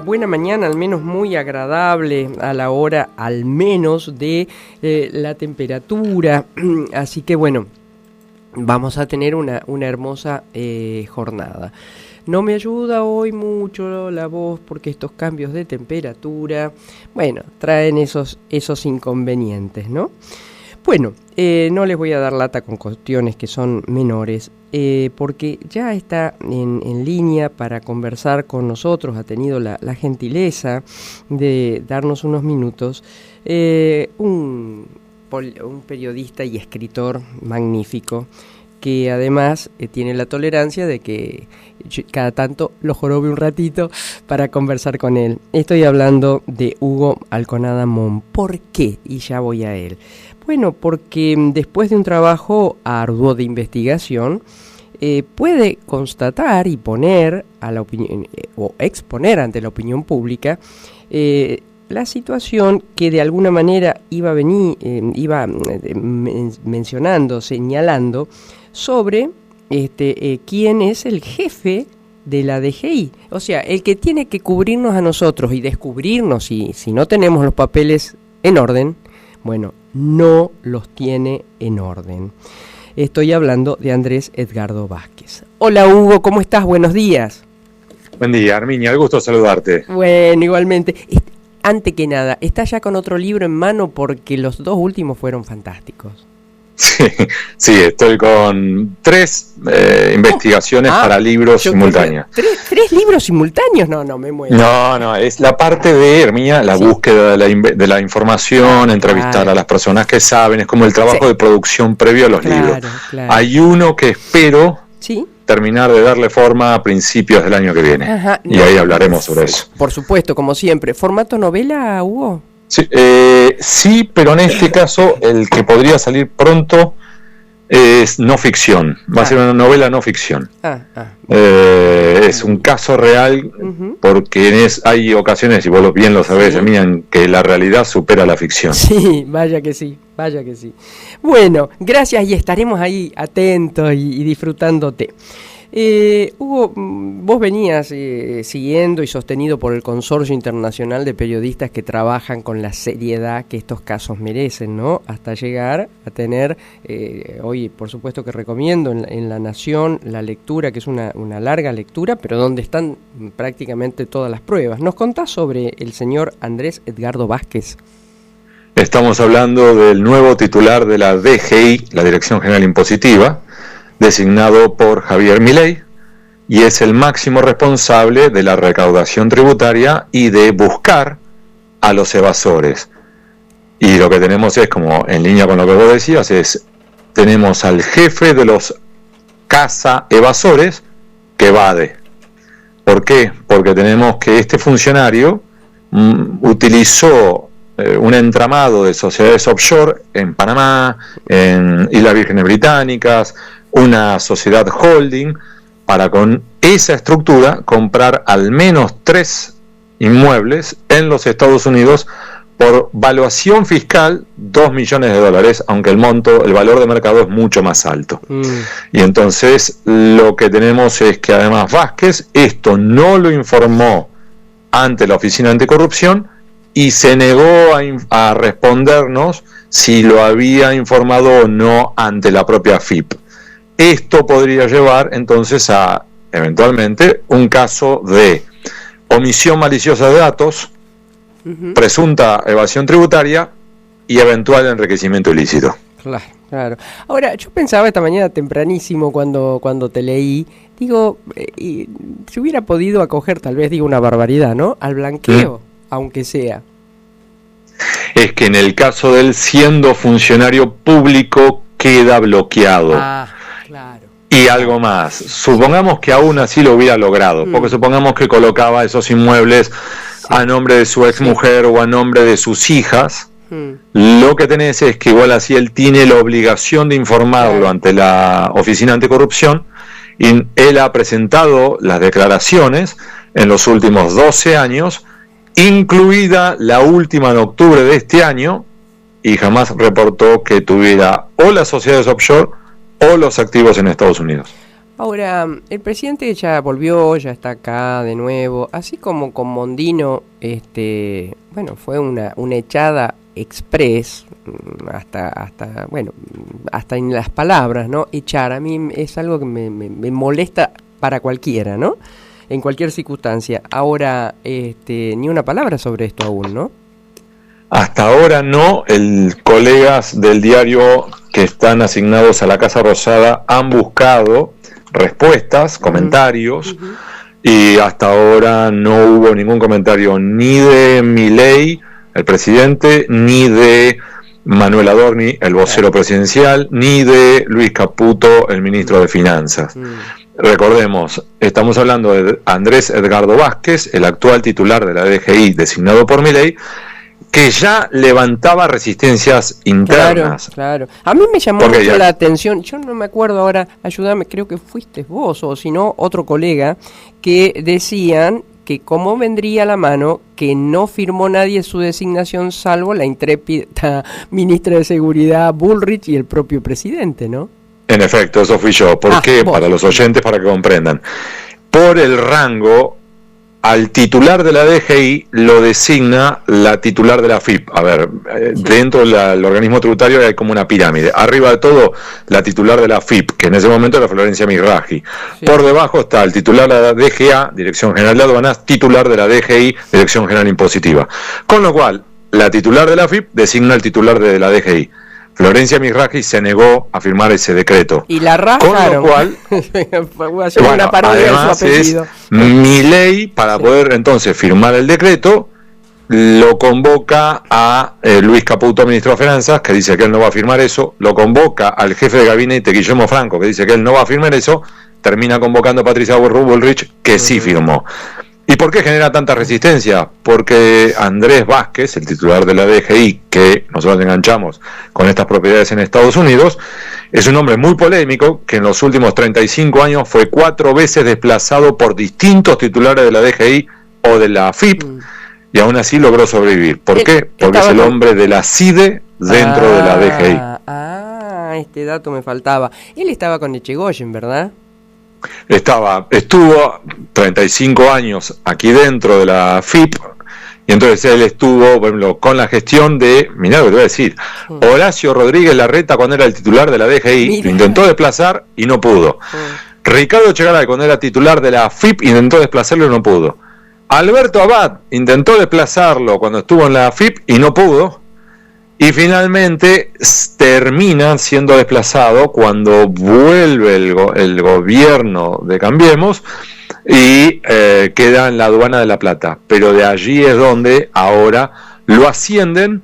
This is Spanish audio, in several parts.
Buena mañana, al menos muy agradable a la hora, al menos de la temperatura. Así que bueno, vamos a tener una hermosa jornada. No me ayuda hoy mucho la voz porque estos cambios de temperatura, bueno, traen esos inconvenientes, ¿no? Bueno, no les voy a dar lata con cuestiones que son menores, porque ya está en línea para conversar con nosotros, ha tenido la gentileza de darnos unos minutos, un periodista y escritor magnífico, que además tiene la tolerancia de que cada tanto lo jorobe un ratito para conversar con él. Estoy hablando de Hugo Alconada Mon. ¿Por qué? Y ya voy a él. Bueno, porque después de un trabajo arduo de investigación, puede constatar y poner a la opinión, o exponer ante la opinión pública, la situación que de alguna manera iba mencionando, señalando sobre quién es el jefe de la DGI. O sea, el que tiene que cubrirnos a nosotros y descubrirnos si no tenemos los papeles en orden, bueno, no los tiene en orden. Estoy hablando de Andrés Edgardo Vázquez. Hola Hugo, ¿cómo estás? Buenos días. Buen día, Arminia, gusto saludarte. Bueno, igualmente. Antes que nada, ¿estás ya con otro libro en mano? Porque los dos últimos fueron fantásticos. Sí, estoy con 3 investigaciones para libros simultáneos. ¿Tres libros simultáneos? No, me muero. No, es la parte de Hermia, la búsqueda de la información, entrevistar a las personas que saben, es como el trabajo de producción previo a los libros. Claro. Hay uno que espero terminar de darle forma a principios del año que viene. Y ahí hablaremos sobre eso. Por supuesto, como siempre. ¿Formato novela, Hugo? Sí, pero en este caso el que podría salir pronto es no ficción. Va a ser una novela no ficción. Es un caso real, porque hay ocasiones, y vos bien lo sabés, en que la realidad supera la ficción. Sí, vaya que sí. Bueno, gracias y estaremos ahí atentos y disfrutándote. Hugo, vos venías siguiendo y sostenido por el Consorcio Internacional de Periodistas que trabajan con la seriedad que estos casos merecen, ¿no? Hasta llegar a tener, hoy por supuesto que recomiendo en La Nación la lectura, que es una larga lectura, pero donde están prácticamente todas las pruebas. ¿Nos contás sobre el señor Andrés Edgardo Vázquez? Estamos hablando del nuevo titular de la DGI, la Dirección General Impositiva, designado por Javier Milei, y es el máximo responsable de la recaudación tributaria y de buscar a los evasores. Y lo que tenemos es, como en línea con lo que vos decías, tenemos al jefe de los caza-evasores que evade. ¿Por qué? Porque tenemos que este funcionario utilizó un entramado de sociedades offshore en Panamá, en Islas Vírgenes Británicas, una sociedad holding, para con esa estructura comprar al menos 3 inmuebles en los Estados Unidos por valuación fiscal $2 millones, aunque el valor de mercado es mucho más alto. Y entonces lo que tenemos es que además Vázquez esto no lo informó ante la Oficina Anticorrupción y se negó a respondernos si lo había informado o no ante la propia AFIP. Esto podría llevar entonces a, eventualmente, un caso de omisión maliciosa de datos, presunta evasión tributaria y eventual enriquecimiento ilícito. Claro. Ahora, yo pensaba esta mañana tempranísimo cuando te leí, digo, si hubiera podido acoger, tal vez digo una barbaridad, ¿no?, al blanqueo, aunque sea. Es que en el caso de él, siendo funcionario público, queda bloqueado. Claro. Y algo más, supongamos que aún así lo hubiera logrado, porque supongamos que colocaba esos inmuebles a nombre de su exmujer o a nombre de sus hijas, lo que tenés es que igual así él tiene la obligación de informarlo ante la Oficina Anticorrupción, y él ha presentado las declaraciones en los últimos 12 años, incluida la última en octubre de este año, y jamás reportó que tuviera o las sociedades offshore o los activos en Estados Unidos. Ahora, el presidente ya volvió, ya está acá de nuevo, así como con Mondino, bueno, fue una echada express, hasta en las palabras, ¿no? Echar, a mí es algo que me molesta para cualquiera, ¿no? En cualquier circunstancia. Ahora, ni una palabra sobre esto aún, ¿no? Hasta ahora no. Colegas del diario que están asignados a la Casa Rosada han buscado respuestas, comentarios, y hasta ahora no hubo ningún comentario ni de Milei, el presidente, ni de Manuel Adorni, el vocero presidencial, ni de Luis Caputo, el ministro de Finanzas. Recordemos, estamos hablando de Andrés Edgardo Vázquez, el actual titular de la DGI designado por Milei, que ya levantaba resistencias internas. Claro. A mí me llamó mucho la atención, yo no me acuerdo ahora, ayúdame, creo que fuiste vos o si no otro colega, que decían que cómo vendría la mano que no firmó nadie su designación salvo la intrépida ministra de Seguridad Bullrich y el propio presidente, ¿no? En efecto, eso fui yo. ¿Por qué? Para los oyentes, para que comprendan. Por el rango, al titular de la DGI lo designa la titular de la FIP. A ver, dentro del organismo tributario hay como una pirámide. Arriba de todo, la titular de la FIP, que en ese momento era Florencia Mizrahi. Sí. Por debajo está el titular de la DGA, Dirección General de Aduanas, titular de la DGI, Dirección General Impositiva. Con lo cual, la titular de la FIP designa al titular de la DGI. Florencia Mizrahi se negó a firmar ese decreto. Y la rajaron. Con lo cual, una parodia además de su apellido. Milei, para poder entonces firmar el decreto, lo convoca a Luis Caputo, ministro de Finanzas, que dice que él no va a firmar eso, lo convoca al jefe de gabinete, Guillermo Franco, que dice que él no va a firmar eso, termina convocando a Patricia Bullrich, que sí firmó. ¿Y por qué genera tanta resistencia? Porque Andrés Vázquez, el titular de la DGI, que nosotros enganchamos con estas propiedades en Estados Unidos, es un hombre muy polémico que en los últimos 35 años fue 4 veces desplazado por distintos titulares de la DGI o de la FIP, y aún así logró sobrevivir. ¿Por qué? Porque es el hombre de la CIDE dentro de la DGI. Este dato me faltaba. Él estaba con Echegoyen, ¿verdad? Estuvo 35 años aquí dentro de la FIP, y entonces él estuvo, por ejemplo, con la gestión de, mirá lo que te voy a decir, Horacio Rodríguez Larreta cuando era el titular de la DGI, lo intentó desplazar y no pudo. Ricardo Echegaray cuando era titular de la FIP intentó desplazarlo y no pudo. Alberto Abad intentó desplazarlo cuando estuvo en la FIP y no pudo. Y finalmente termina siendo desplazado cuando vuelve el gobierno de Cambiemos y queda en la aduana de La Plata. Pero de allí es donde ahora lo ascienden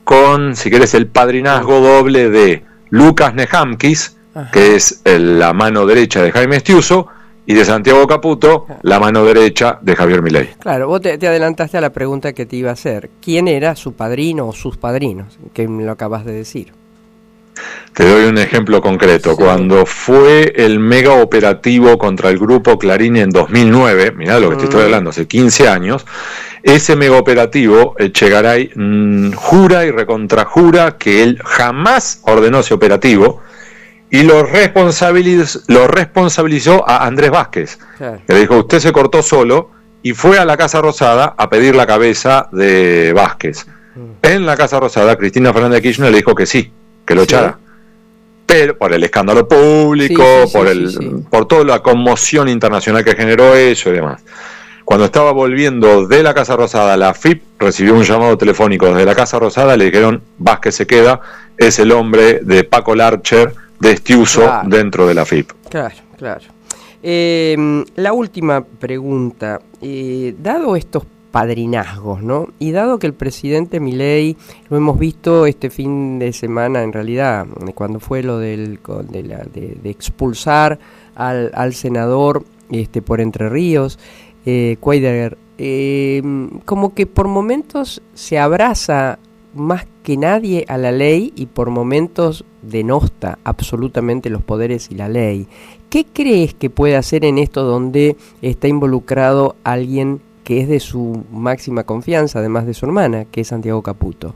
con, si querés, el padrinazgo doble de Lucas Nehamkis, que es la mano derecha de Jaime Estiuso, y de Santiago Caputo, la mano derecha de Javier Milei. Claro, vos te adelantaste a la pregunta que te iba a hacer. ¿Quién era su padrino o sus padrinos? Que me lo acabas de decir. Te doy un ejemplo concreto. Sí. Cuando fue el mega operativo contra el grupo Clarín en 2009, mirá lo que te estoy hablando, hace 15 años, ese mega operativo, Echegaray jura y recontrajura que él jamás ordenó ese operativo, y lo responsabilizó a Andrés Vázquez, claro, que le dijo, usted se cortó solo, y fue a la Casa Rosada a pedir la cabeza de Vázquez. En la Casa Rosada, Cristina Fernández de Kirchner le dijo que sí, que lo echara. Pero por el escándalo público, por toda la conmoción internacional que generó eso y demás. Cuando estaba volviendo de la Casa Rosada, la FIP recibió un llamado telefónico desde la Casa Rosada, le dijeron, Vázquez se queda, es el hombre de Paco Larcher, de Estiuso, claro, dentro de la FIP. Claro. La última pregunta, dado estos padrinazgos, ¿no? Y dado que el presidente Milei, lo hemos visto este fin de semana, en realidad, cuando fue lo de expulsar al senador por Entre Ríos, Cuadra, como que por momentos se abraza más que nadie a la ley y por momentos denosta absolutamente los poderes y la ley. ¿Qué crees que puede hacer en esto donde está involucrado alguien que es de su máxima confianza, además de su hermana, que es Santiago Caputo?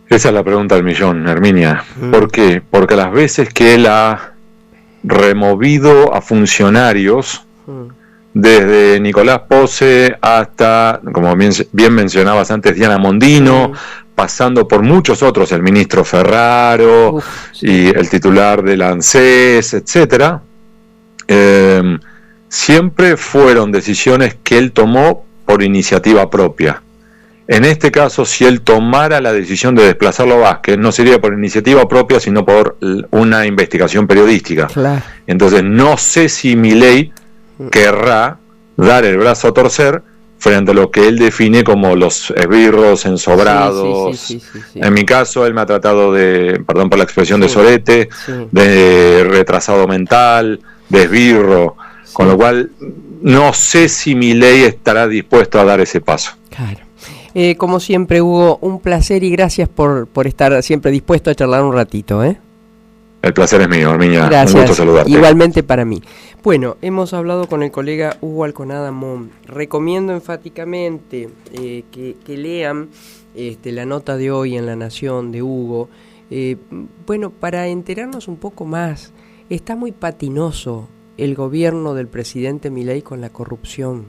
Esa es la pregunta del millón, Herminia. ¿Por qué? Porque las veces que él ha removido a funcionarios, desde Nicolás Pose hasta, como bien mencionabas antes, Diana Mondino, pasando por muchos otros, el ministro Ferraro, y el titular del ANSES, etcétera. Siempre fueron decisiones que él tomó por iniciativa propia. En este caso, si él tomara la decisión de desplazarlo a Vázquez, no sería por iniciativa propia, sino por una investigación periodística. Claro. Entonces, no sé si Milei querrá dar el brazo a torcer frente a lo que él define como los esbirros, ensobrados. Sí. En mi caso, él me ha tratado de, perdón por la expresión, de sorete, de retrasado mental, de esbirro, con lo cual no sé si Milei estará dispuesto a dar ese paso. Claro. Como siempre, Hugo, un placer y gracias por estar siempre dispuesto a charlar un ratito, ¿eh? El placer es mío, Armiña. Gracias. Un gusto saludarte. Igualmente para mí. Bueno, hemos hablado con el colega Hugo Alconada Mon. Recomiendo enfáticamente que lean la nota de hoy en La Nación de Hugo. Bueno, para enterarnos un poco más, está muy patinoso el gobierno del presidente Milei con la corrupción.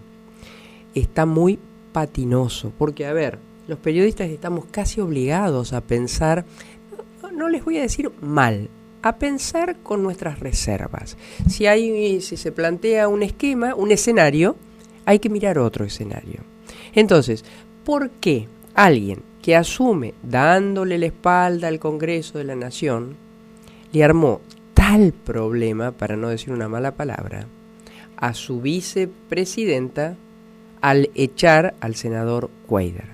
Está muy patinoso, porque a ver, los periodistas estamos casi obligados a pensar, no les voy a decir mal, a pensar con nuestras reservas. Si se plantea un esquema, un escenario, hay que mirar otro escenario. Entonces, ¿por qué alguien que asume dándole la espalda al Congreso de la Nación le armó tal problema, para no decir una mala palabra, a su vicepresidenta al echar al senador Cuéllar?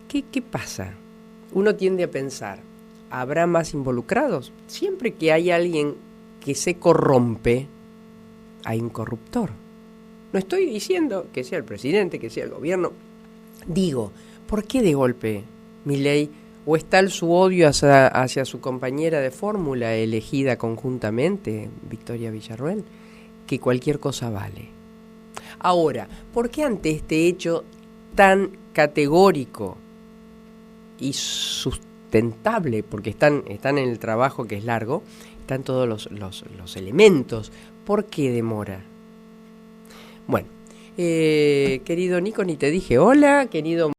¿Qué pasa? Uno tiende a pensar, ¿habrá más involucrados? Siempre que hay alguien que se corrompe, hay un corruptor. No estoy diciendo que sea el presidente, que sea el gobierno. Digo, ¿por qué de golpe Milei, o es tal su odio hacia su compañera de fórmula elegida conjuntamente, Victoria Villarruel, que cualquier cosa vale? Ahora, ¿por qué ante este hecho tan categórico y sustentable, porque están en el trabajo que es largo, están todos los elementos, ¿por qué demora? Bueno, querido Nico, ni te dije hola, querido